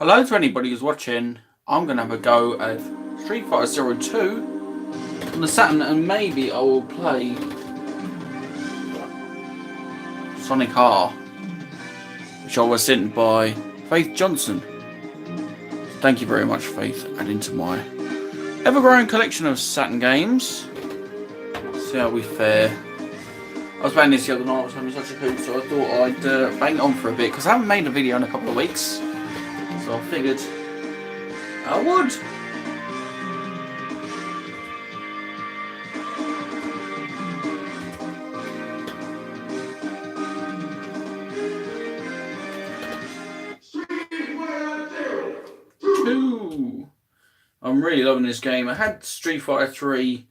Hello to anybody who's watching. I'm going to have a go at Street Fighter Zero 2 on the Saturn, and maybe I will play Sonic R, which I was sent by Faith Johnson. Thank you very much, Faith, adding to my ever-growing collection of Saturn games. See how we fare. I was playing this the other night, I was having such a hoot, so I thought I'd bang it on for a bit, because I haven't made a video in a couple of weeks. So I figured I would. I'm really loving this game. I had Street Fighter 3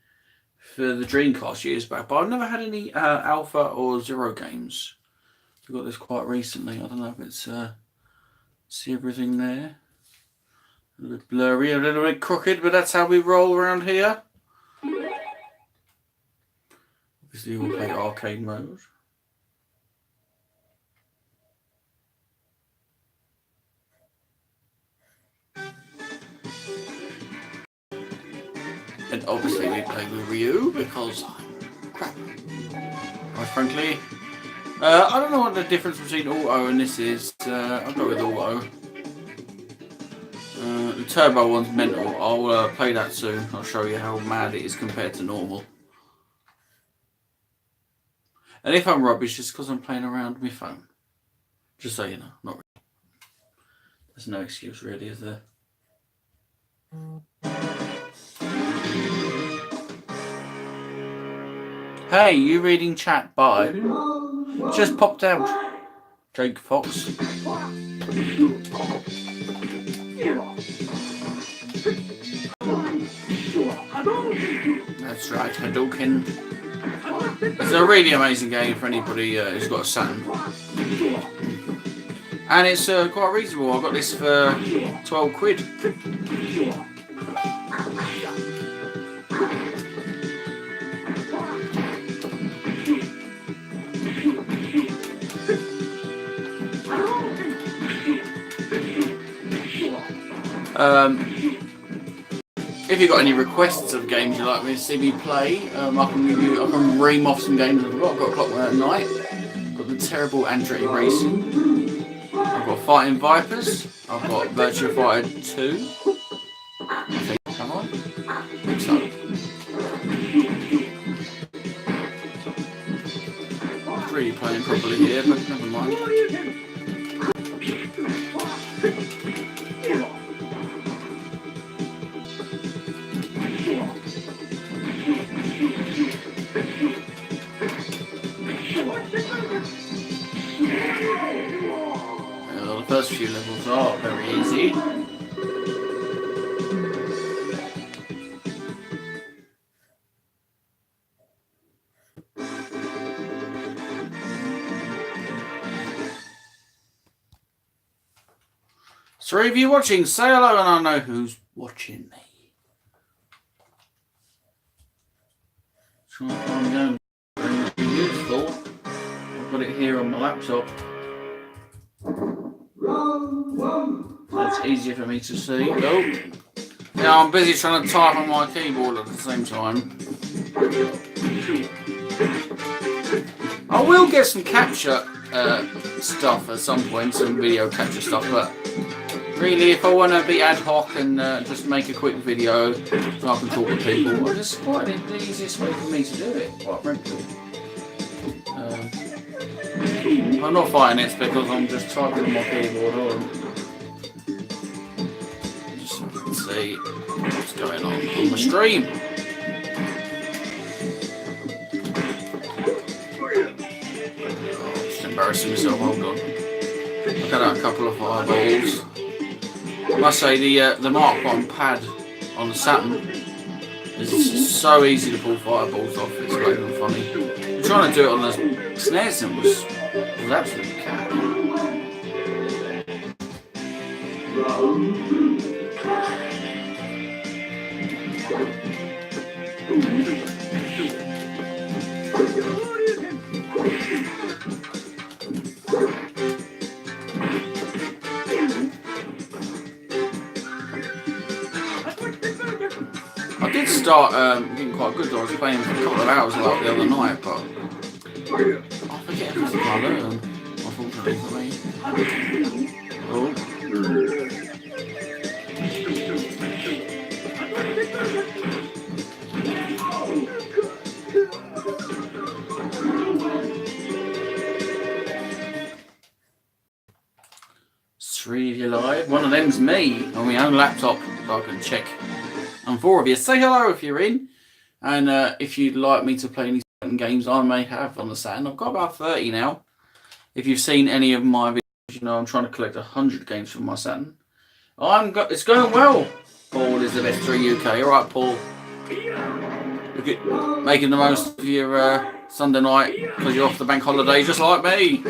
for the Dreamcast years back, but I've never had any Alpha or Zero games. I got this quite recently. I don't know if it's see everything there. A little bit blurry, a little bit crooked, but that's how we roll around here. Obviously we'll play arcade mode. And obviously we play with Ryu because I'm crap. Quite frankly. I don't know what the difference between auto and this is. I'll go with auto. The turbo one's mental. I'll play that soon. I'll show you how mad it is compared to normal. And if I'm rubbish, it's because I'm playing around with my phone. Just so you know, not really. There's no excuse really, is there? Hey, you reading chat? Bye. Just popped out. Jake Fox. That's right, Hadouken. It's a really amazing game for anybody who's got a Saturn. And it's quite reasonable. I got this for 12 quid. If you've got any requests of games you'd like me to see me play, I can ream off some games I've got. I've got Clockwork at Night, got the terrible Andretti Racing, I've got Fighting Vipers, I've got Virtua Fighter 2, I think, come on, I think so. Not really playing properly here, but never mind. The first few levels are very easy. So if you're watching, say hello and I know who's watching me. Try and find going to be useful. I've got it here on my laptop. So it's easier for me to see. Oh. Now I'm busy trying to type on my keyboard at the same time. I will get some capture stuff at some point, some video capture stuff, but really if I want to be ad hoc and just make a quick video so I can talk to people, well, this is quite the easiest way for me to do it, quite frankly. I'm not fighting it because I'm just typing on my keyboard on. Just so I can see what's going on the stream. Oh, just embarrassing myself, hold on. I've got out a couple of fireballs. I must say the Mark 1 pad on the Saturn is so easy to pull fireballs off, it's not even funny. I'm trying to do it on the SNES and was absolutely cat. I did start getting quite good. I was playing for a couple of hours like the other night, but I forget everything I learn, unfortunately for me. Oh. Three of you live. One of them's me on my own laptop, so I can check. And four of you. Say hello if you're in. And if you'd like me to play any certain games I may have on the Saturn. I've got about 30 now. If you've seen any of my videos, you know I'm trying to collect 100 games from my Saturn. It's going well. Paul is the best 3 UK. All right, Paul. Look at making the most of your Sunday night because you're off the bank holiday just like me.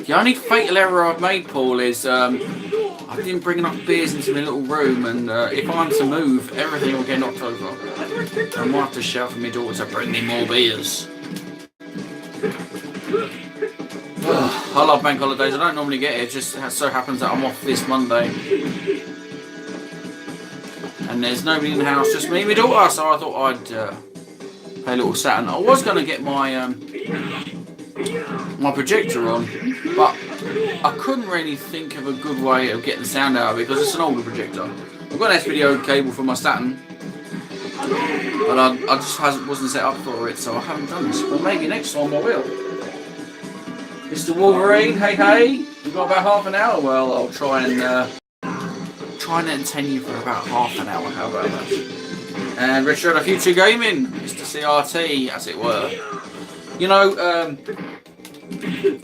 The only fatal error I've made, Paul, is I didn't bring enough beers into my little room, and if I'm to move, everything will get knocked over. I might have to shout for my daughter to bring me more beers. I love bank holidays. I don't normally get it. It just so happens that I'm off this Monday. And there's nobody in the house, just me and my daughter, so I thought I'd play a little Saturn. I was going to get my projector on, but I couldn't really think of a good way of getting the sound out of it because it's an older projector. I've got an S-video cable for my Saturn, but I just wasn't set up for it, so I haven't done this. But maybe next time I will. Mr. Wolverine, hey, we've got about half an hour. Well, I'll try and entertain you for about half an hour. How about that? And Richard, Future Gaming, Mr. CRT, as it were. You know,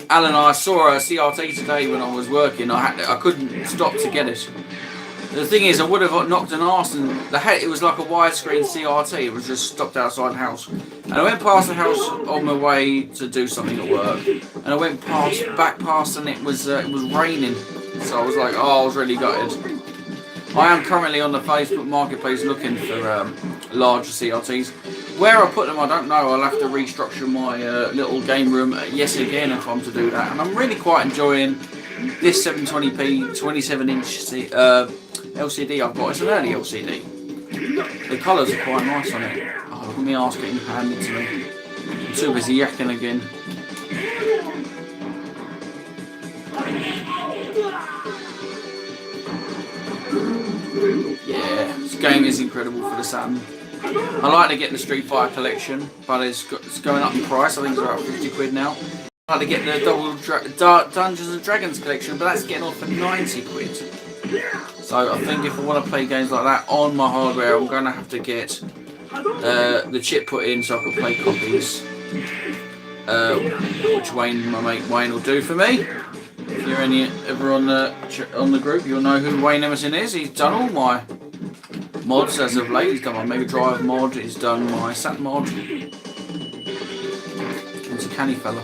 Alan, I saw a CRT today when I was working. I couldn't stop to get it. The thing is, I would have knocked an arse, and it was like a widescreen CRT. It was just stopped outside the house, and I went past the house on my way to do something at work, and I went back past, and it was raining. So I was like, oh, I was really gutted. I am currently on the Facebook Marketplace looking for larger CRTs. Where I put them, I don't know. I'll have to restructure my little game room yes again if I'm to do that. And I'm really quite enjoying this 720p 27-inch LCD I've got. It's an early LCD. The colours are quite nice on it. Oh, look at me ass getting handed to me. I'm too busy yakking again. Yeah, this game is incredible for the Saturn. I like to get the Street Fighter collection, but it's going up in price. I think it's about 50 quid now. I like to get the Dungeons and Dragons collection, but that's getting off for 90 quid. So I think if I want to play games like that on my hardware, I'm going to have to get the chip put in so I can play copies. Which Wayne, my mate Wayne, will do for me. If you're ever on the group, you'll know who Wayne Emerson is. He's done all my mods as of late. He's done my Mega Drive mod. He's done my Sat mod. He's a canny fella.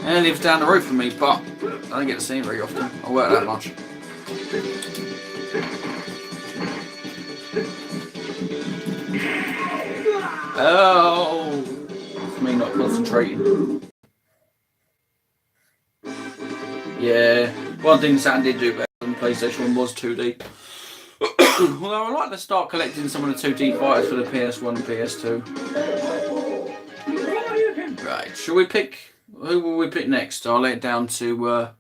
And he lives down the road from me, but I don't get to see him very often. I work that much. Oh, it's me not concentrating. Yeah, one thing Saturn did do better than PlayStation 1 was 2D. Although I'd like to start collecting some of the 2D fighters for the PS1 and PS2. Right, shall we pick? Who will we pick next? I'll lay it down to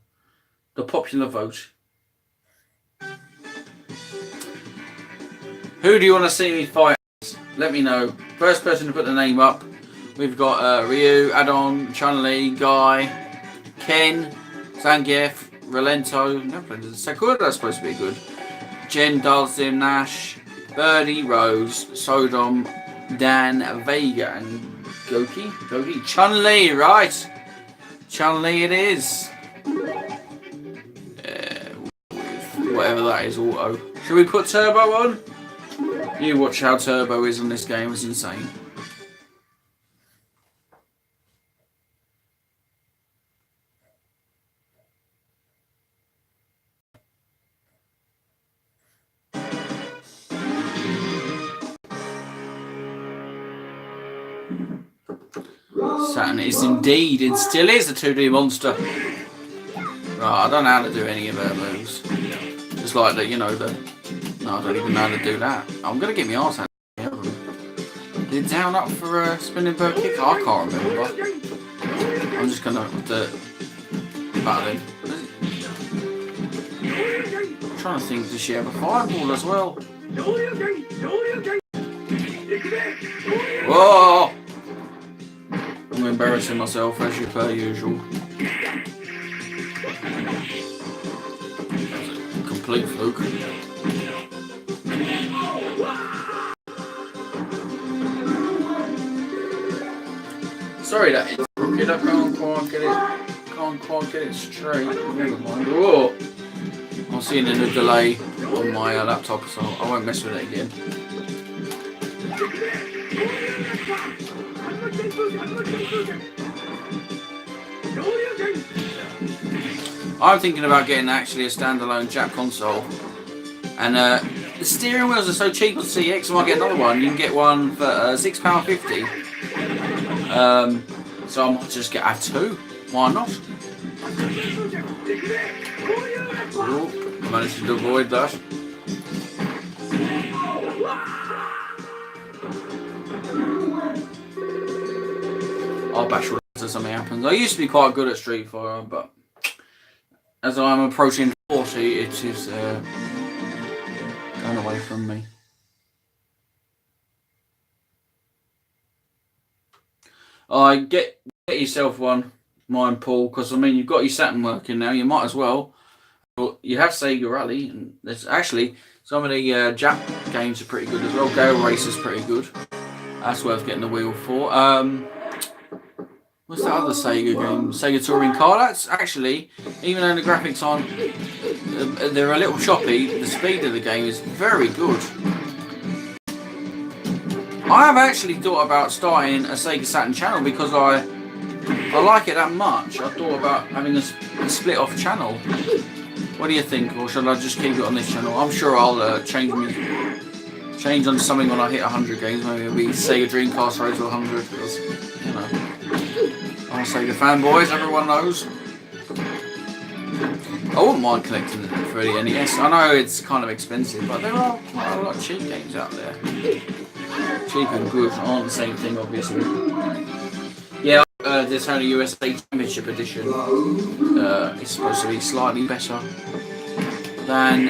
the popular vote. Who do you want to see me fight? Let me know. First person to put the name up. We've got Ryu, Adon, Chun-Li, Guy, Ken, Zangief, Relento, Sakura's supposed to be good. Jen, Dalsim, Nash, Birdie, Rose, Sodom, Dan, Vega, and Goki. Chun-Li, right? Chun-Li it is. Whatever that is, auto. Should we put Turbo on? You watch how Turbo is on this game, it's insane. Saturn is indeed, and still is, a 2D monster. Right, I don't know how to do any of her moves. Just like the, you know, the No, I don't even know how to do that. I'm going to get my arse out of here. Is it down up for a spinning bird kick? I can't remember. I'm just going to battle him. I'm trying to think, does she have a fireball as well? Whoa! I'm embarrassing myself as per usual. Complete fluke. Sorry that it's crooked. I can't quite get it straight. Never mind. Whoa! I'm seeing a new delay on my laptop, so I won't mess with it again. I'm thinking about getting actually a standalone Jap console, and the steering wheels are so cheap on CX. I might get another one. You can get one for £6.50. So I might just have two. Why not? Oh, I managed to avoid that. I'll bash with if something happens. I used to be quite good at Street Fighter, but as I'm approaching 40, it is going away from me. Get yourself one, mine, Paul, because I mean you've got your Saturn working now. You might as well. But you have Sega Rally, and there's actually some of the Jap games are pretty good as well. Gale Racer's pretty good. That's worth getting the wheel for. What's that other Sega game? Sega Touring Car. That's actually, even though the graphics aren't, they're a little choppy, the speed of the game is very good. I have actually thought about starting a Sega Saturn channel because I like it that much. I thought about having a split off channel. What do you think, or should I just keep it on this channel? I'm sure I'll change on something when I hit 100 games. Maybe it'll be Sega Dreamcast Road to 100, because, you know, I'm a Sega fanboys, everyone knows. I wouldn't mind collecting it for the NES. I know it's kind of expensive, but there are quite a lot of cheap games out there. Cheap and good aren't the same thing, obviously. Yeah, this only USA Championship Edition is supposed to be slightly better than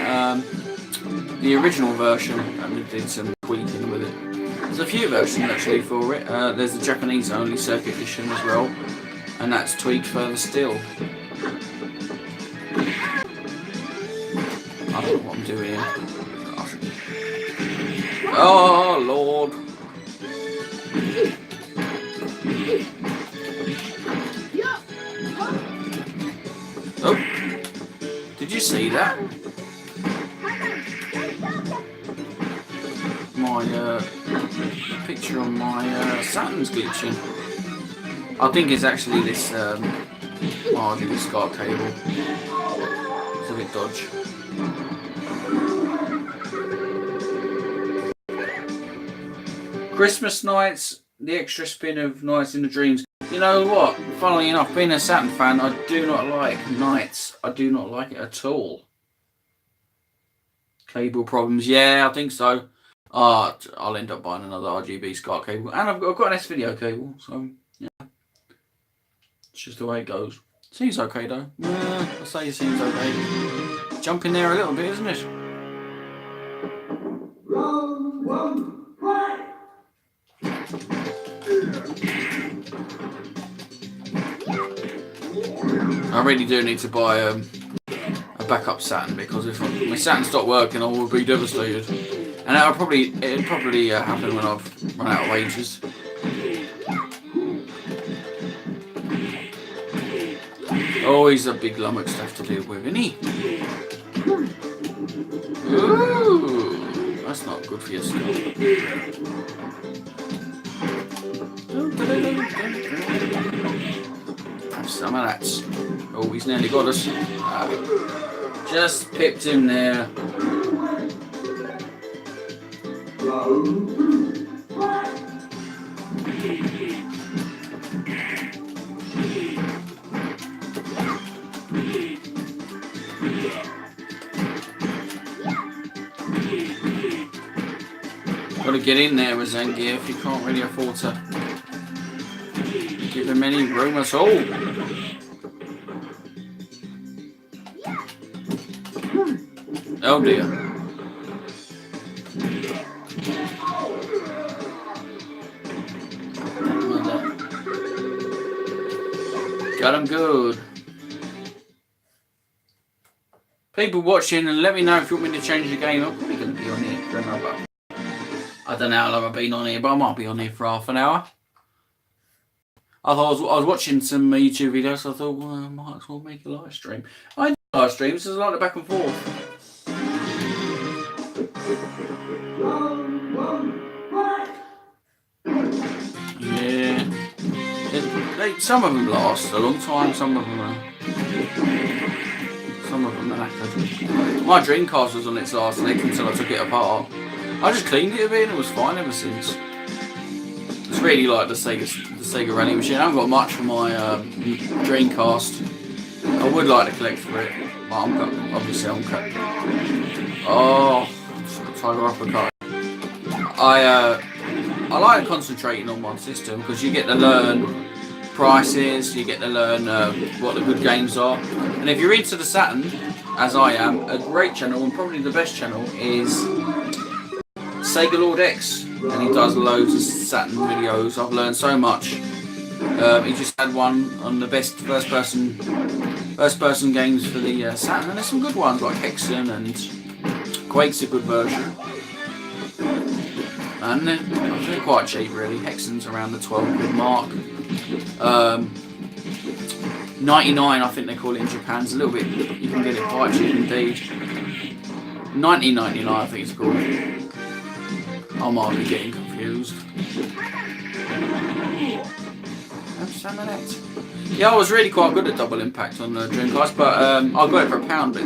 the original version, and we did some tweaking with it. There's a few versions actually for it. There's the Japanese only circuit edition as well, and that's tweaked further still. I don't know what I'm doing here. Oh Lord. Oh, did you see that? My picture on my Saturn's glitching. I think it's actually this RGB SCART cable. It's a bit dodgy. Christmas nights, the extra spin of Nights in the Dreams. You know what? Funnily enough, being a Saturn fan, I do not like Nights. I do not like it at all. Cable problems, yeah, I think so. I'll end up buying another RGB SCART cable, and I've got an S-Video cable, so yeah, it's just the way it goes. Seems okay though. Yeah, I say it seems okay. Jump in there a little bit, isn't it? Round one, fight. I really do need to buy a backup Saturn, because if my Saturn stopped working, I would be devastated. And it'd probably happen when I've run out of wages. Always a big lummox to have to deal with, isn't he? Ooh, that's not good for your skull. Have some of that. Oh, he's nearly got us. Just pipped him there. Got to get in there with Zangief. You can't really afford to give him any room at all. Oh dear. Got him good. People watching, and let me know if you want me to change the game. I'm probably going to be on here for another. I don't know how long I've been on here, but I might be on here for half an hour. I thought I was watching some YouTube videos, so I thought, well, I might as well make a live stream. I do live streams, there's a lot of back and forth. Yeah. Some of them last a long time, some of them are knackered. My Dreamcast was on its last leg until I took it apart. I just cleaned it a bit and it was fine ever since. It's really like the Sega Rally machine. I haven't got much for my Dreamcast. I would like to collect for it, but obviously I'm cut. Oh, Tiger Uppercut. I like concentrating on one system because you get to learn prices, you get to learn what the good games are. And if you're into the Saturn, as I am, a great channel and probably the best channel is Sega Lord X, and he does loads of Saturn videos. I've learned so much. He just had one on the best first person games for the Saturn, and there's some good ones like Hexen, and Quake's a good version. And they're quite cheap really. Hexen's around the 12 quid mark. 99 I think they call it in Japan. It's a little bit, you can get it quite cheap indeed. 19.99 I think it's called. I might be getting confused. Yeah, I was really quite good at Double Impact on the Dreamcast, but I got it for £1, but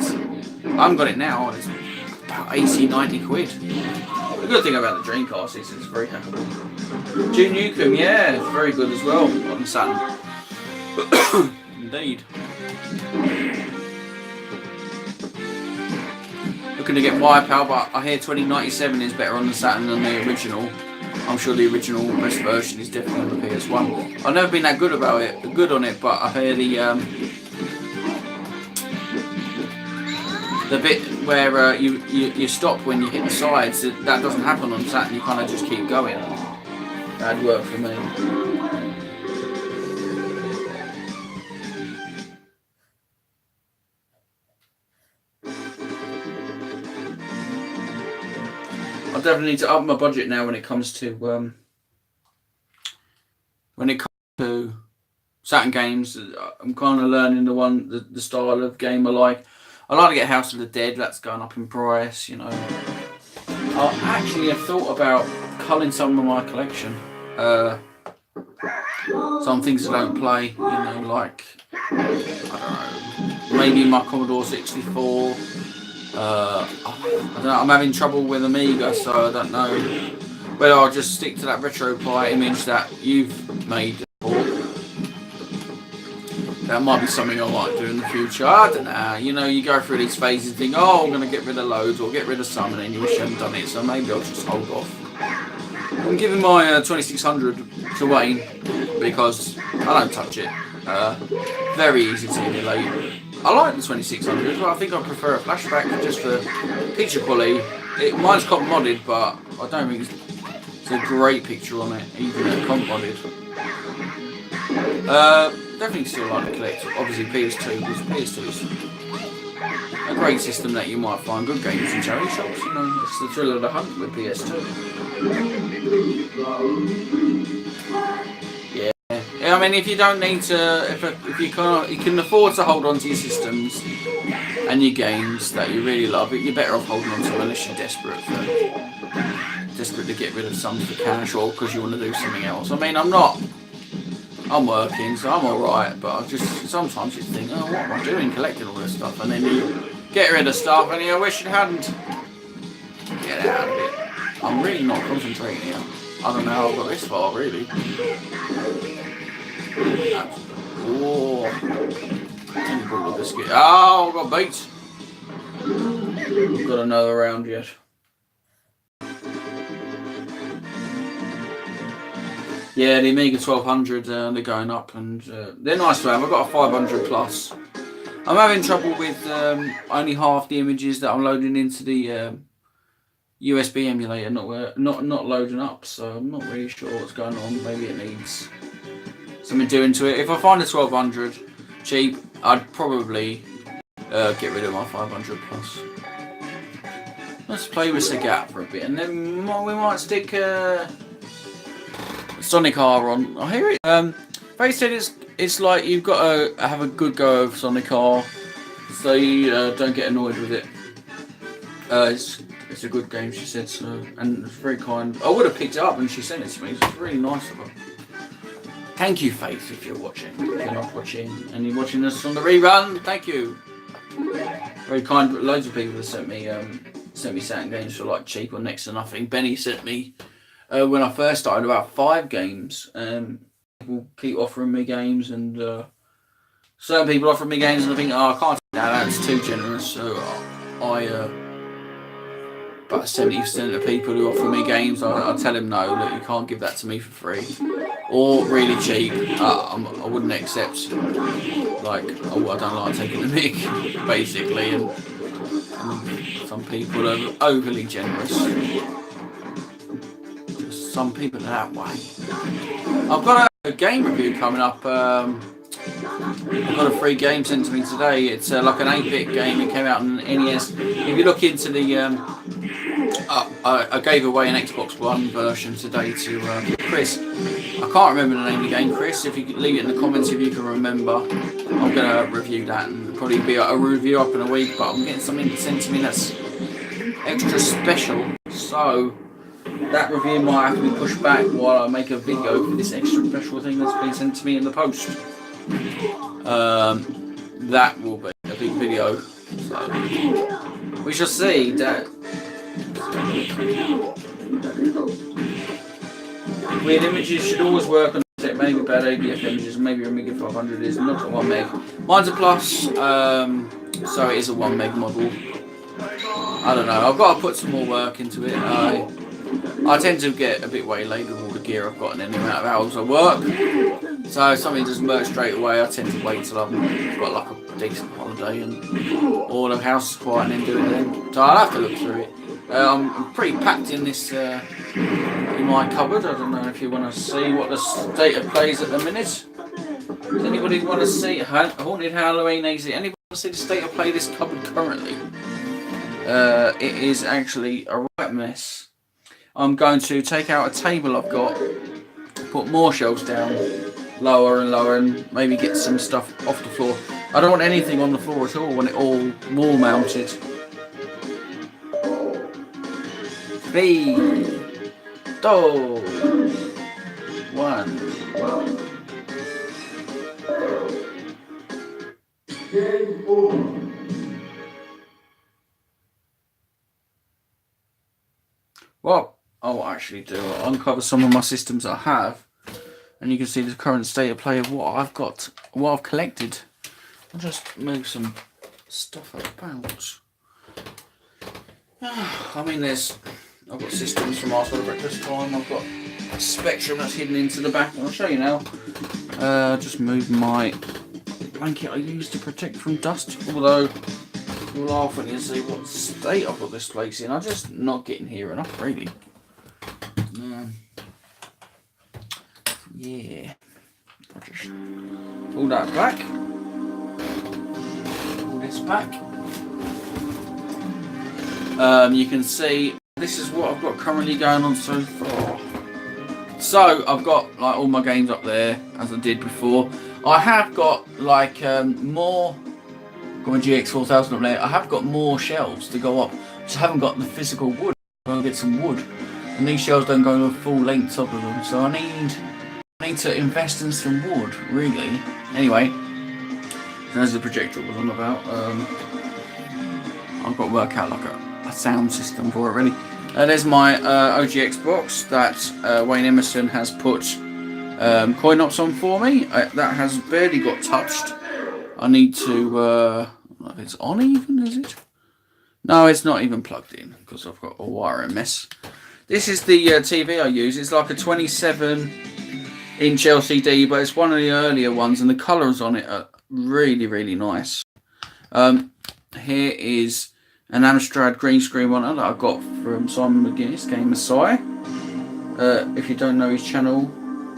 I haven't got it now, and it's about 80-90 quid. The good thing about the Dreamcast is it's very hackable. Duke Nukem, yeah, it's very good as well on the Saturn. Indeed. Looking to get Wipeout, but I hear 2097 is better on the Saturn than the original. I'm sure the original best version is definitely on the PS1. I've never been that good on it, but I hear the bit where you stop when you hit the sides, that doesn't happen on Saturn. You kind of just keep going. That'd work for me. I definitely need to up my budget now when it comes to Saturn games. I'm kind of learning the style of game I like. I like to get House of the Dead. That's going up in price, you know. I actually have thought about culling some of my collection. Some things I don't play, you know, like I don't know, maybe my Commodore 64. I don't know, I'm having trouble with Amiga, so I don't know whether I'll just stick to that RetroPie image that you've made. That might be something I might do in the future. I don't know. You know, you go through these phases and think, oh, I'm going to get rid of loads or get rid of some, and then you wish you hadn't done it. So maybe I'll just hold off. I'm giving my 2600 to Wayne because I don't touch it. Very easy to emulate. I like the 2600, but I think I prefer a flashback just for picture quality. Mine's comp modded, but I don't think it's a great picture on it, even comp modded. Definitely still like to collect, obviously PS2, because PS2 is a great system that you might find good games in charity shops, you know, it's the thrill of the hunt with PS2. Yeah, I mean, if you don't need to, if you can afford to hold on to your systems and your games that you really love, you're better off holding on to them unless you're desperate to get rid of some for cash or because you want to do something else. I mean, I'm working, so I'm alright, but sometimes you think, oh, what am I doing collecting all this stuff? And then you get rid of stuff and you wish you hadn't. Get out of it. I'm really not concentrating here. I don't know how I got this far, really. Oh, biscuit. Oh, I've got beat. We've got another round yet. Yeah, the Amiga 1200, they're going up, and they're nice to have. I've got a 500 plus. I'm having trouble with only half the images that I'm loading into the USB emulator not loading up, so I'm not really sure what's going on. Maybe it needs something doing to it. If I find a 1200 cheap, I'd probably get rid of my 500 plus. Let's play with Sagat for a bit, and then we might stick Sonic R on. I hear it. They said it's like you've got to have a good go of Sonic R, so you don't get annoyed with it. It's a good game, she said, so, and it's very kind. I would have picked it up and she sent it to me, so it's really nice of her. Thank you, Faith, if you're watching. If you're not watching and you're watching this on the rerun, thank you. Very kind. Loads of people have sent me Saturn games for like cheap or next to nothing. Benny sent me when I first started about 5 games. People keep offering me games, and certain people offering me games, and I think, oh, I can't take that. That's too generous. So about 70% of people who offer me games, I tell them no, that you can't give that to me for free or really cheap. I wouldn't accept. Like, I don't like taking the mic, basically, and some people are overly generous. Some people are that way. I've got a game review coming up. I've got a free game sent to me today. It's like an 8-bit game. It came out on NES. If you look into the I gave away an Xbox One version today to Chris. I can't remember the name of the game, Chris. If you could leave it in the comments if you can remember. I'm going to review that, and probably be a review up in a week, but I'm getting something sent to me that's extra special. So that review might have to be pushed back while I make a video for this extra special thing that's been sent to me in the post. That will be a big video. So we shall see. That weird images should always work on set, maybe bad ADF images, maybe Amiga 500 is not a 1 meg. Mine's a plus, so it is a 1 meg model. I don't know, I've got to put some more work into it. I tend to get a bit waylaid with all the gear I've got and any amount of hours I work. So if something doesn't work straight away, I tend to wait till I've got like a decent holiday and all the house is quiet and then do it then. So I'll have to look through it. I'm pretty packed in this in my cupboard. I don't know if you want to see what the state of play is at the minute. Does anybody want to see Haunted Halloween exit? Anybody want to see the state of play of this cupboard currently? It is actually a right mess. I'm going to take out a table I've got, put more shelves down, lower and lower, and maybe get some stuff off the floor. I don't want anything on the floor at all. I want it all wall mounted. 3, 2, 1. Well, I'll actually do. I'll uncover some of my systems I have, and you can see the current state of play of what I've got, what I've collected. I'll just move some stuff about. I mean, I've got systems from our sort of breakfast time. I've got a Spectrum that's hidden into the back. I'll show you now. Just move my blanket I use to protect from dust. Although you'll laugh when you see what state I've got this place in. I'm just not getting here enough, really. Yeah. I'll just pull that back. Pull this back. You can see this is what I've got currently going on so far. So I've got like all my games up there as I did before. I have got like more. Got my GX4000 up there. I have got more shelves to go up. Just haven't got the physical wood. I'm gonna get some wood, and these shelves don't go to full length of them. So I need to invest in some wood, really. Anyway, there's the projector I was on about. I've got to work out like a sound system for it, really. There's my OG Xbox that Wayne Emerson has put coin ops on for me. That has barely got touched. I need to, I don't know if it's on even, is it? No, it's not even plugged in because I've got a wiring mess. This is the TV I use. It's like a 27 inch LCD, but it's one of the earlier ones, and the colours on it are really, really nice. Here is an Amstrad green screen monitor that I got from Simon McGuinness, Game Messiah. If you don't know his channel,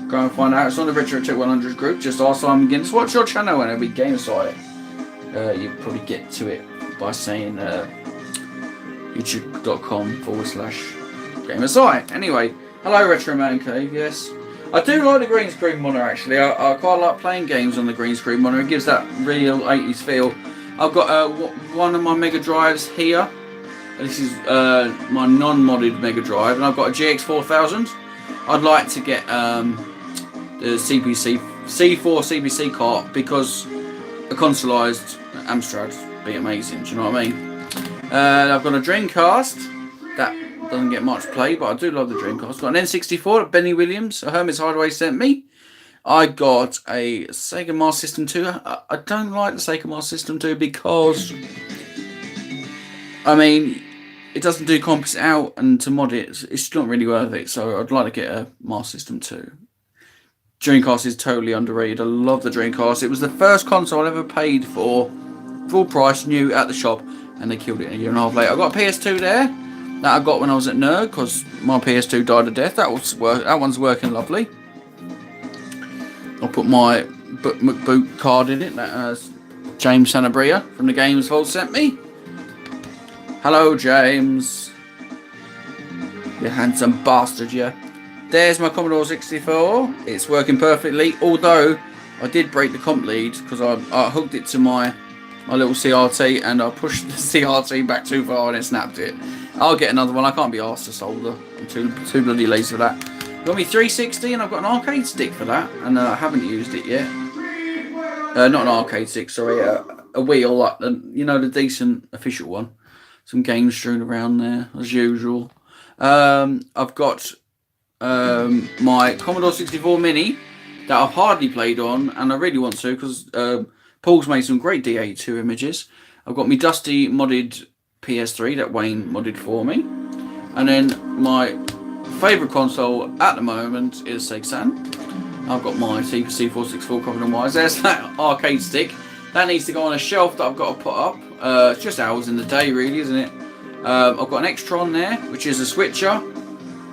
go and find out. It's on the Retro Tech 100 group. Just ask Simon McGuinness, what's your channel? And it'll be Game Messiah. You probably get to it by saying youtube.com/Game Messiah. Anyway, hello Retro Man Cave, yes. I do like the green screen monitor actually. I quite like playing games on the green screen monitor. It gives that real 80s feel. I've got one of my Mega Drives here. This is my non-modded Mega Drive, and I've got a GX 4000. I'd like to get the C4 CPC cart because a consoleized Amstrad would be amazing. Do you know what I mean? I've got a Dreamcast that doesn't get much play, but I do love the Dreamcast. I've got an N64 that Benny Williams, Hermes Hideaway, sent me. I got a Sega Master System 2. I don't like the Sega Master System 2 because, I mean, it doesn't do composite out, and to mod it, it's not really worth it. So I'd like to get a Master System 2. Dreamcast is totally underrated. I love the Dreamcast. It was the first console I ever paid for, full price, new at the shop, and they killed it a year and a half later. I got a PS2 there that I got when I was at Nerd because my PS2 died of death. That one's working lovely. I'll put my McBoot card in it that James Sanabria from the Games Vault sent me. Hello, James. You handsome bastard, you. There's my Commodore 64. It's working perfectly, although I did break the comp lead because I hooked it to my little CRT and I pushed the CRT back too far and it snapped it. I'll get another one. I can't be asked to solder. I'm too bloody lazy for that. Got me 360 and I've got an arcade stick for that, and I haven't used it yet. Not an arcade stick, sorry, a wheel, like the decent official one. Some games strewn around there as usual. I've got my Commodore 64 Mini that I've hardly played on, and I really want to because Paul's made some great DA2 images. I've got my dusty modded PS3 that Wayne modded for me, and then my favourite console at the moment is Sega Saturn. I've got my C464 covered in wires. There's that arcade stick. That needs to go on a shelf that I've got to put up. It's just hours in the day, really, isn't it? I've got an Extron there, which is a switcher.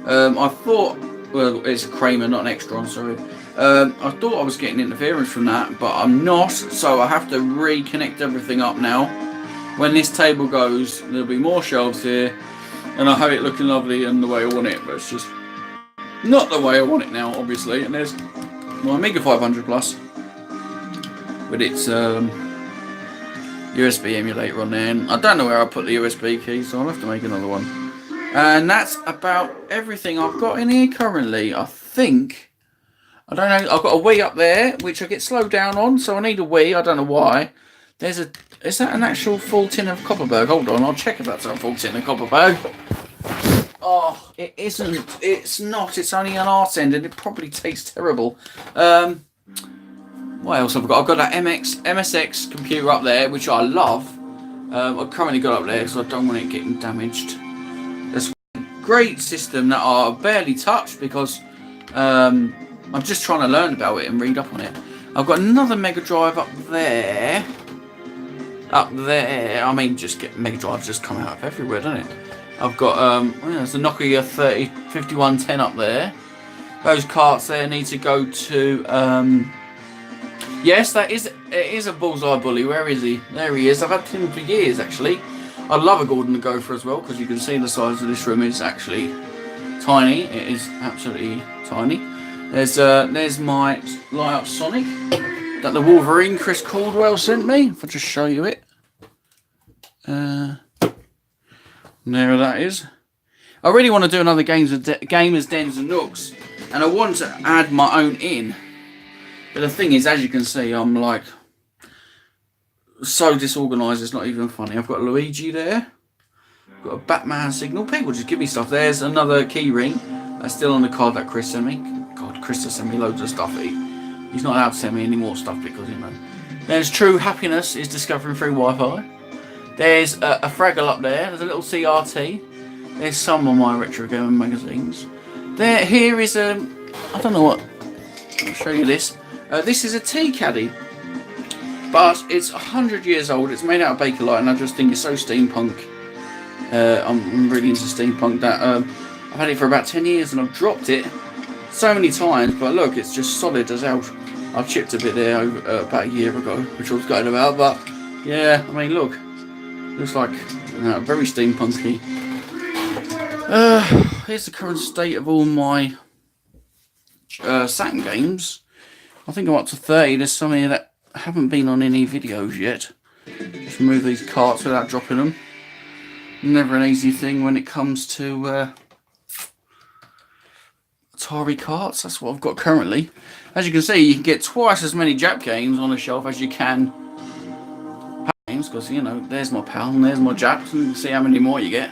I thought, well, it's a Kramer, not an Extron, sorry. I thought I was getting interference from that, but I'm not, so I have to reconnect everything up now. When this table goes, there'll be more shelves here, and I'll have it looking lovely and the way I want it, but it's just not the way I want it now, obviously. And there's my Amiga 500 Plus with its USB emulator on there, and I don't know where I put the USB key, so I'll have to make another one. And that's about everything I've got in here currently, I think. I don't know, I've got a Wii up there, which I get slowed down on, so I need a Wii, I don't know why. Is that an actual full tin of Copperberg? Hold on, I'll check if that's a full tin of Copperberg. Oh, it isn't. It's not. It's only an arse end, and it probably tastes terrible. What else have I got? I've got that MSX computer up there, which I love. I've currently got up there because I don't want it getting damaged. There's a great system that I barely touched because I'm just trying to learn about it and read up on it. I've got another Mega Drive up there. Up there, I mean, Mega Drives just come out of everywhere, doesn't it? I've got there's a Nokia 5110 up there. Those carts there need to go to yes, it is a Bullseye Bully. Where is he? There he is. I've had him for years actually. I love a Gordon the Gopher as well because you can see the size of this room is actually tiny. It is absolutely tiny. There's my light up Sonic that the Wolverine Chris Caldwell sent me. If I just show you it. There that is. I really want to do another Gamers Dens and Nooks, and I want to add my own in. But the thing is, as you can see, I'm like so disorganised, it's not even funny. I've got Luigi there. I've got a Batman signal. People just give me stuff. There's another key ring. That's still on the card that Chris sent me. God, Chris has sent me loads of stuff. He's not allowed to send me any more stuff because, you know. There's True Happiness is discovering through Wi-Fi. There's a Fraggle up there. There's a little CRT. There's some of my retro gaming magazines. Here is I don't know what I'll show you this. This is a tea caddy, but it's 100 years old. It's made out of Bakelite, and I just think it's so steampunk. I'm really into steampunk. That I've had it for about 10 years, and I've dropped it so many times. But look, it's just solid as hell. I've chipped a bit there about a year ago, which I was gutted about. But yeah, I mean, look, looks like very steampunky. Here's the current state of all my Saturn games. I think I'm up to 30. There's some here that haven't been on any videos yet. Just remove these carts without dropping them. Never an easy thing when it comes to Atari carts. That's what I've got currently. As you can see, you can get twice as many Jap games on the shelf as you can PAL games, because, you know, there's my PAL and there's my Japs, and you can see how many more you get.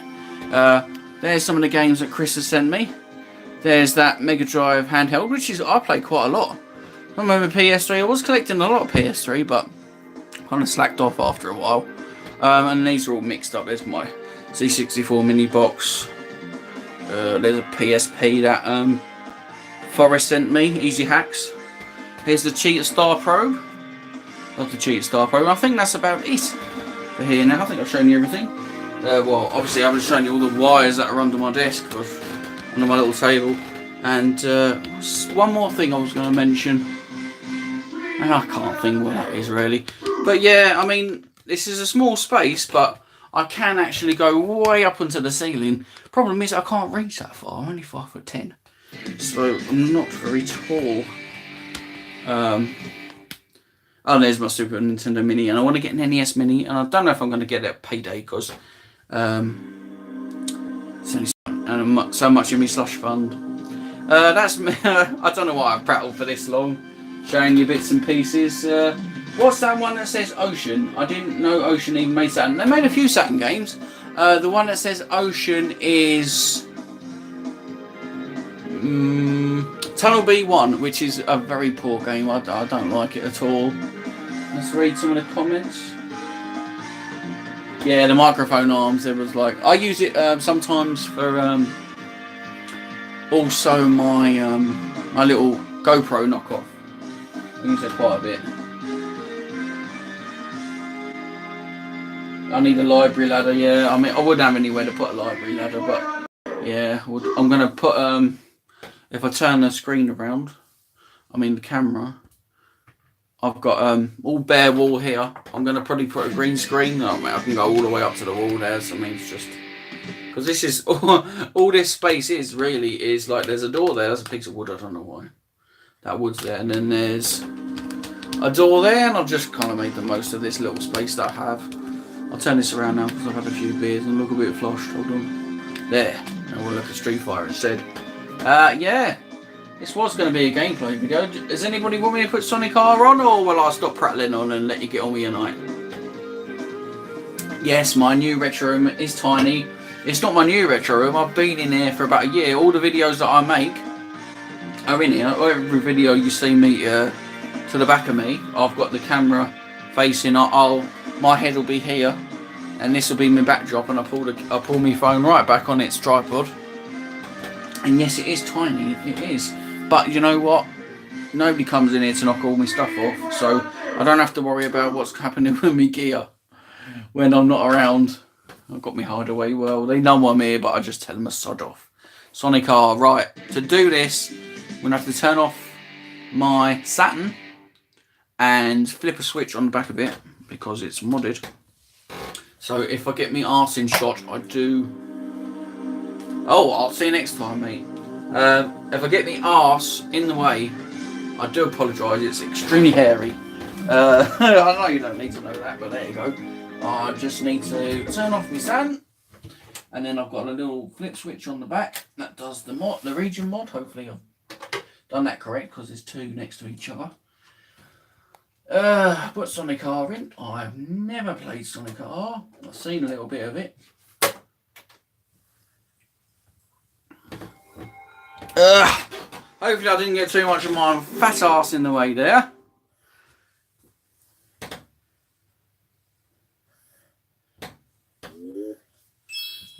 There's some of the games that Chris has sent me. There's that Mega Drive handheld, which is I play quite a lot. I remember PS3. I was collecting a lot of PS3, but kind of slacked off after a while. And these are all mixed up. There's my C64 mini box. There's a PSP that Forrest sent me, Easy Hacks. Here's the Cheetah Star Probe. Love the Cheetah Star Probe. I think that's about it for here now. I think I've shown you everything. Well, obviously I've just shown you all the wires that are under my desk, under my little table. And one more thing I was going to mention. And I can't think what that is really. But yeah, I mean, this is a small space, but I can actually go way up onto the ceiling. Problem is I can't reach that far. I'm only 5'10". So I'm not very tall. Oh, there's my Super Nintendo Mini, and I want to get an NES Mini, and I don't know if I'm going to get it at payday, because it's only so much in my slush fund. That's me. I don't know why I've prattled for this long, showing you bits and pieces. What's that one that says Ocean? I didn't know Ocean even made Saturn. They made a few Saturn games. The one that says Ocean is Tunnel B1, which is a very poor game. I don't like it at all. Let's read some of the comments. Yeah, the microphone arms. There was like, I use it sometimes for also my my little GoPro knockoff. I use it quite a bit. I need a library ladder. Yeah, I mean, I wouldn't have anywhere to put a library ladder, but yeah, I'm gonna put if I turn the screen around, I mean the camera, I've got all bare wall here. I'm gonna probably put a green screen. I mean, I can go all the way up to the wall there. So I mean, it's just because this is all this space is really is like there's a door there. There's a piece of wood. I don't know why that wood's there, and then there's a door there, and I've just kind of made the most of this little space that I have. I'll turn this around now because I've had a few beers and look a bit flushed. Hold on. There. Now we'll look at Street Fighter instead. Yeah. This was going to be a gameplay video. Does anybody want me to put Sonic R on, or will I stop prattling on and let you get on with your night? Yes, my new retro room is tiny. It's not my new retro room. I've been in here for about a year. All the videos that I make are in here. Every video you see me to the back of me, I've got the camera facing. My head will be here, and this will be my backdrop, and I pull my phone right back on its tripod. And yes, it is tiny, it is. But you know what? Nobody comes in here to knock all my stuff off, so I don't have to worry about what's happening with my gear when I'm not around. I've got my hideaway. Well, they know I'm here, but I just tell them to sod off. Sonic R, right. To do this, I'm going to have to turn off my Saturn and flip a switch on the back of it, because it's modded. So if I get me arse in shot, I do. Oh, I'll see you next time, mate. If I get me arse in the way, I do apologise. It's extremely hairy. I know you don't need to know that, but there you go. I just need to turn off my Saturn, and then I've got a little flip switch on the back that does the region mod. Hopefully I've done that correct, because there's two next to each other. Put Sonic R in. I've never played Sonic R. I've seen a little bit of it. Hopefully I didn't get too much of my fat ass in the way there.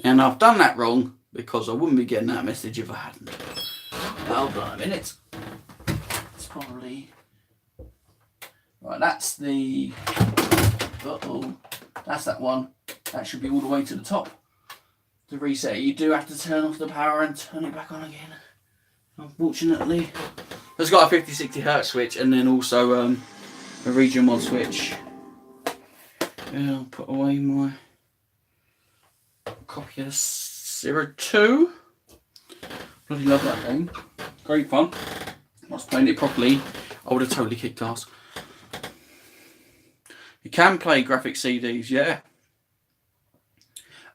And I've done that wrong, because I wouldn't be getting that message if I hadn't. Hold on a minute. Let's probably... Right, that's the... Uh-oh. That's that one. That should be all the way to the top. To reset, you do have to turn off the power and turn it back on again. Unfortunately. It's got a 50-60 Hz switch and then also a region mod switch. Yeah, I'll put away my copy of 02. Bloody love that game. Great fun. If I was playing it properly, I would have totally kicked ass. You can play graphic CDs, yeah.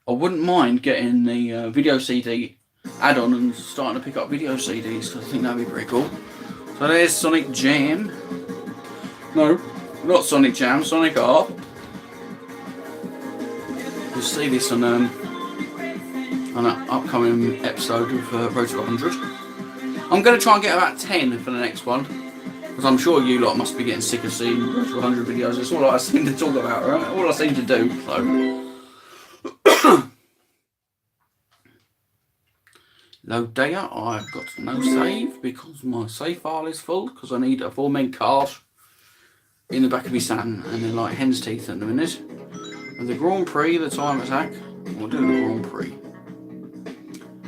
I wouldn't mind getting the video CD add-on and starting to pick up video CDs, because I think that'd be pretty cool. So there's Sonic Jam. No, not Sonic Jam, Sonic R. You'll see this on an upcoming episode of Road to 100. I'm going to try and get about 10 for the next one, because I'm sure you lot must be getting sick of seeing Road to 100 videos. It's all I seem to talk about, right? All I seem to do. So. Load data, I've got no save because my save file is full, because I need a 4-meg card in the back of my Saturn, and they're like hen's teeth at the minute. And the Grand Prix, the time attack, we'll do the Grand Prix.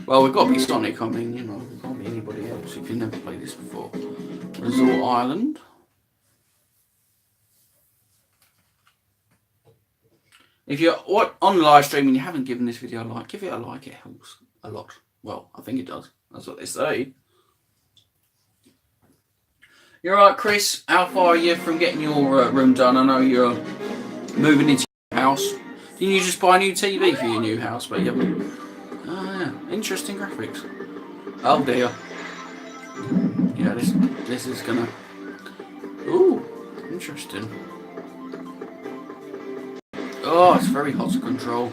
Well, we've got to be Sonic, I mean, you know, there can't be anybody else if you've never played this before. Resort Island. If you're on the live stream and you haven't given this video a like, give it a like, it helps a lot. Well, I think it does. That's what they say. You're right, Chris. How far are you from getting your room done? I know you're moving into your house. Didn't you just buy a new TV for your new house? But you haven't. Oh, yeah. Interesting graphics. Oh, dear. Yeah, this is gonna... Ooh, interesting. Oh, it's very hot to control.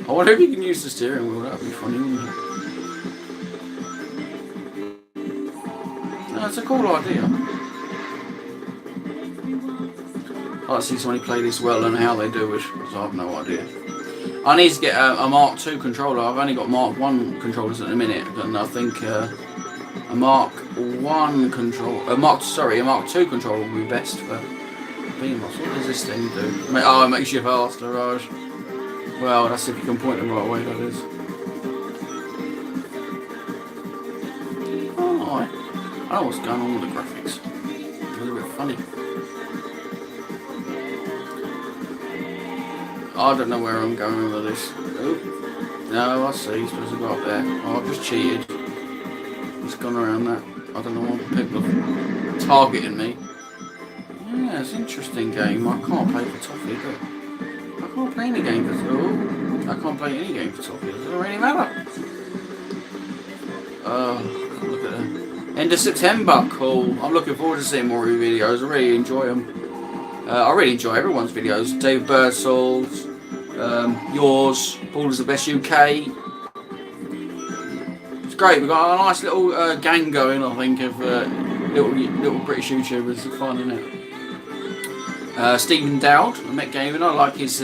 I wonder if you can use the steering wheel. That'd be funny, wouldn't it? It's a cool idea. I'd like to see somebody play this well and how they do it, because I have no idea. I need to get a Mark II controller. I've only got Mark I controllers at the minute, and I think a Mark II controller will be best for BMOS. What does this thing do? Oh, it makes you faster, right? Well, that's if you can point the right way, that is. I don't know what's going on with the graphics. It's a little bit funny. I don't know where I'm going with this. Oh, no, I see. You're supposed to go up there. Oh, I've just cheated. It's gone around that. I don't know what people are targeting me. Yeah, it's an interesting game. I can't play for Toffee, but I can't play any game for Toffee. I can't play any game for Toffee. It doesn't really matter. Look at that. End of September, cool. I'm looking forward to seeing more videos. I really enjoy them. I really enjoy everyone's videos. David Birdsall's, yours, Paul is the Best UK. It's great. We've got a nice little gang going, I think, of little British YouTubers. It's fun, isn't it? Stephen Dowd, Met Gaming. I like his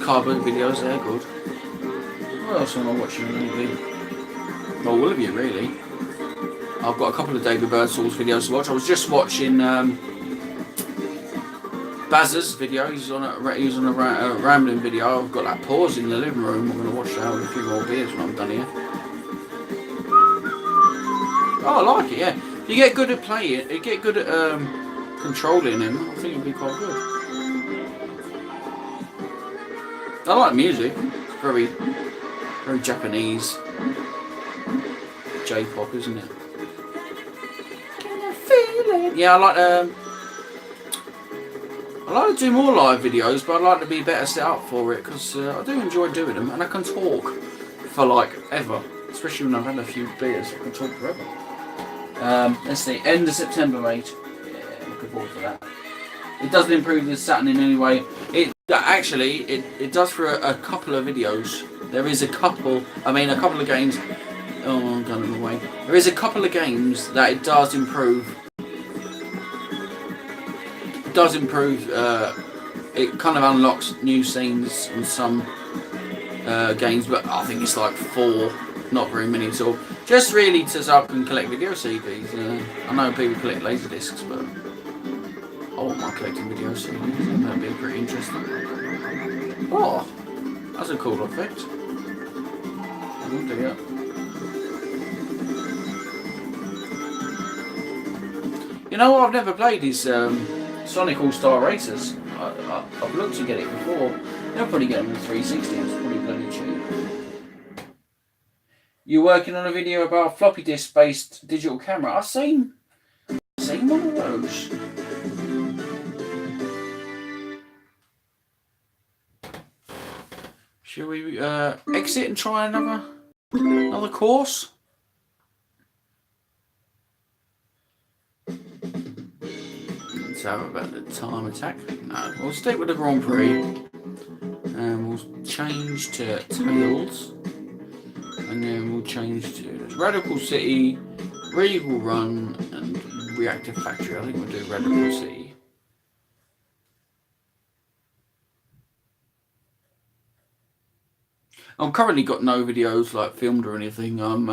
cardboard videos. They're good. What else am I watching lately? Well, all of you, really. I've got a couple of David Birdsall's videos to watch. I was just watching Baz's video. He's on a rambling video. I've got that pause in the living room. I'm going to watch that with a few more beers when I'm done here. Oh, I like it, yeah. You get good at playing it. You get good at controlling him. I think it'll be quite good. I like music. It's very, very Japanese. J-pop, isn't it? Yeah, I like to do more live videos, but I'd like to be better set up for it, because I do enjoy doing them, and I can talk for like ever, especially when I've had a few beers. I can talk forever. Let's see, end of September, mate. Yeah, looking forward to that. It doesn't improve the Saturn in any way. It does for a couple of videos. There is a couple of games. Oh, I'm going the way. There is a couple of games that it does improve. It does improve. It kind of unlocks new scenes in some games, but I think it's like 4 not very many at all. Just really so I can collect video CDs. I know people collect laser discs, but I wouldn't mind collecting video CDs. That'd be pretty interesting. Oh, that's a cool effect. Oh dear. You know what I've never played is Sonic All-Star Racers. I've looked to get it before. They'll probably get them in 360. It's probably bloody cheap. You're working on a video about a floppy disk based digital camera. I've seen one of those. Shall we exit and try another course? Let's have about the time attack. No, we'll stick with the Grand Prix. And we'll change to Tails. And then we'll change to Radical City, Regal Run, and Reactive Factory. I think we'll do Radical City. I've currently got no videos like filmed or anything. I'm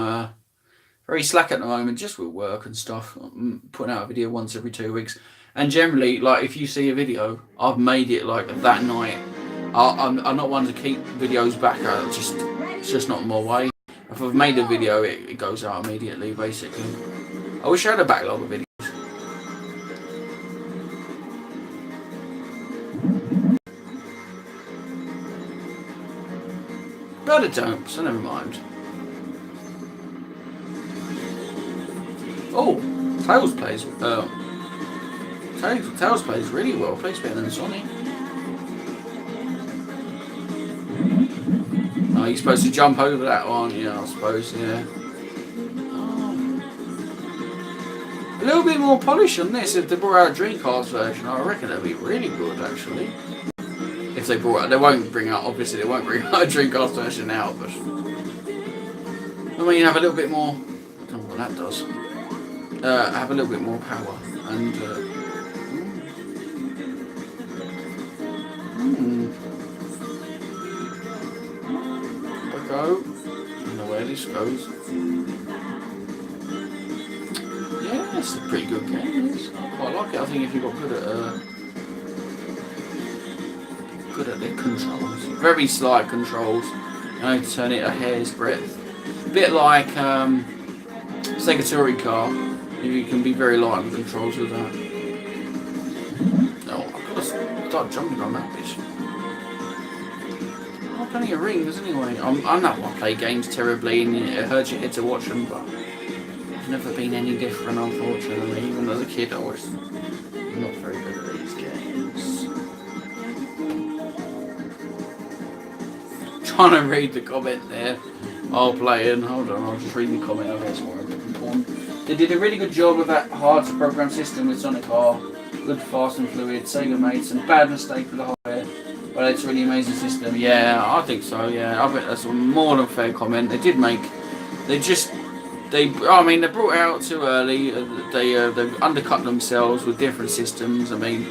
very slack at the moment, just with work and stuff. I'm putting out a video once every 2 weeks. And generally, like if you see a video, I've made it like that night. I'm not one to keep videos back. It's just not my way. If I've made a video, it goes out immediately, basically. I wish I had a backlog of videos. But I don't, so never mind. Oh, Tails plays really well. Plays better than Sonic. Oh, you're supposed to jump over that one, yeah, I suppose, yeah. Oh. A little bit more polish on this. If they brought out a Dreamcast version, I reckon it'd be really good, actually. If they brought out, they won't bring out a Dreamcast version now, but I mean, have a little bit more. I don't know what that does. Have a little bit more power and. Go. I don't know where this goes. Yeah, it's a pretty good game. I quite like it. I think if you got good at the controls, very slight controls, you know, to turn it a hair's breadth. A bit like Sega Touring Car. You can be very light with controls with that. Oh, I've got to start jumping on that bitch. Plenty of rings anyway. I know I play games terribly and it hurts your head to watch them, but I've never been any different, unfortunately. Even as a kid, I was not very good at these games. Trying to read the comment there while playing. Hold on, I'll just read the comment. I guess more important. They did a really good job with that hard to program system with Sonic R. Good, fast and fluid. Sega made some bad mistake with the hardware. Well, it's a really amazing system. Yeah, I think so. Yeah, I think that's a more than fair comment. They brought it out too early. They've undercut themselves with different systems. I mean,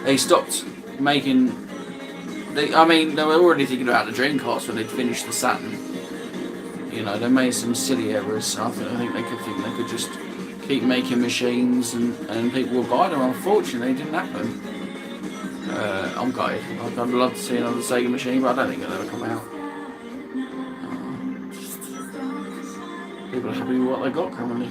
they stopped making. They were already thinking about the Dreamcast when they'd finished the Saturn. You know, they made some silly errors. I think they could just keep making machines and people would buy them. Unfortunately, it didn't happen. I'm gutted. I'd love to see another Sega machine, but I don't think it'll ever come out. People are happy with what they got currently.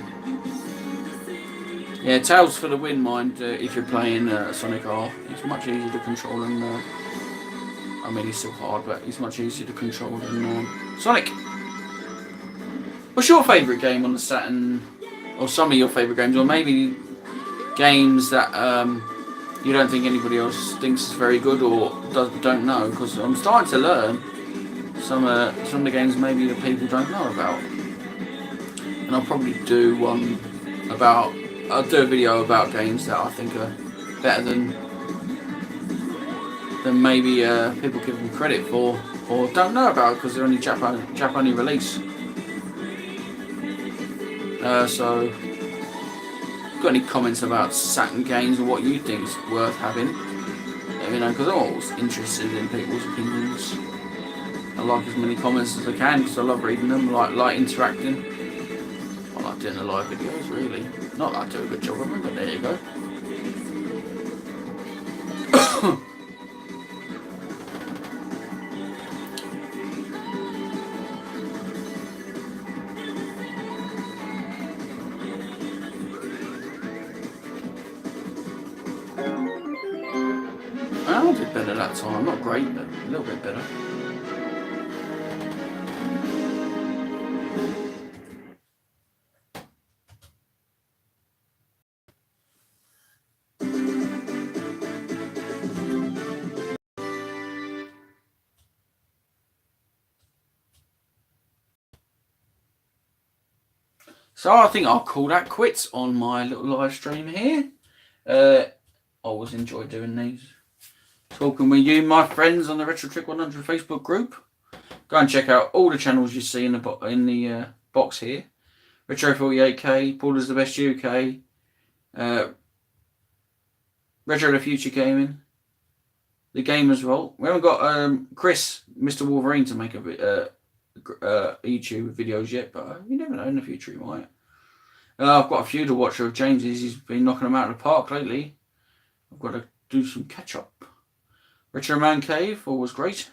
Yeah, Tails for the win, mind, if you're playing Sonic R. It's much easier to control than... I mean, he's still hard, but he's much easier to control than Sonic. What's your favourite game on the Saturn? Or some of your favourite games, or maybe games that... you don't think anybody else thinks is very good or don't know, because I'm starting to learn some of the games maybe that people don't know about, and I'll probably do I'll do a video about games that I think are better than maybe people give them credit for or don't know about because they're only Jap-only release. So. Got any comments about Saturn games or what you think's worth having? Let me know, because I'm always interested in people's opinions. I like as many comments as I can because I love reading them, like interacting. I like doing the live videos, really. Not that I do a good job of them, but there you go. I did better that time. Not great, but a little bit better. So I think I'll call that quits on my little live stream here. I always enjoy doing these. Talking with you, my friends, on the Retro Trick 100 Facebook group. Go and check out all the channels you see in the box here. Retro 48K, Paul is the Best UK, Retro the Future Gaming, The Gamers Vault. We haven't got Chris, Mr. Wolverine, to make a bit YouTube videos yet, but you never know, in the future he might. I've got a few to watch of James's. He's been knocking them out of the park lately. I've got to do some catch up. Retro Man Cave, always great.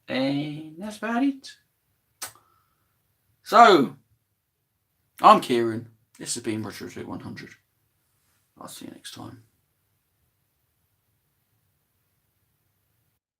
And that's about it. So, I'm Kieran. This has been Retro Trick 100. I'll see you next time.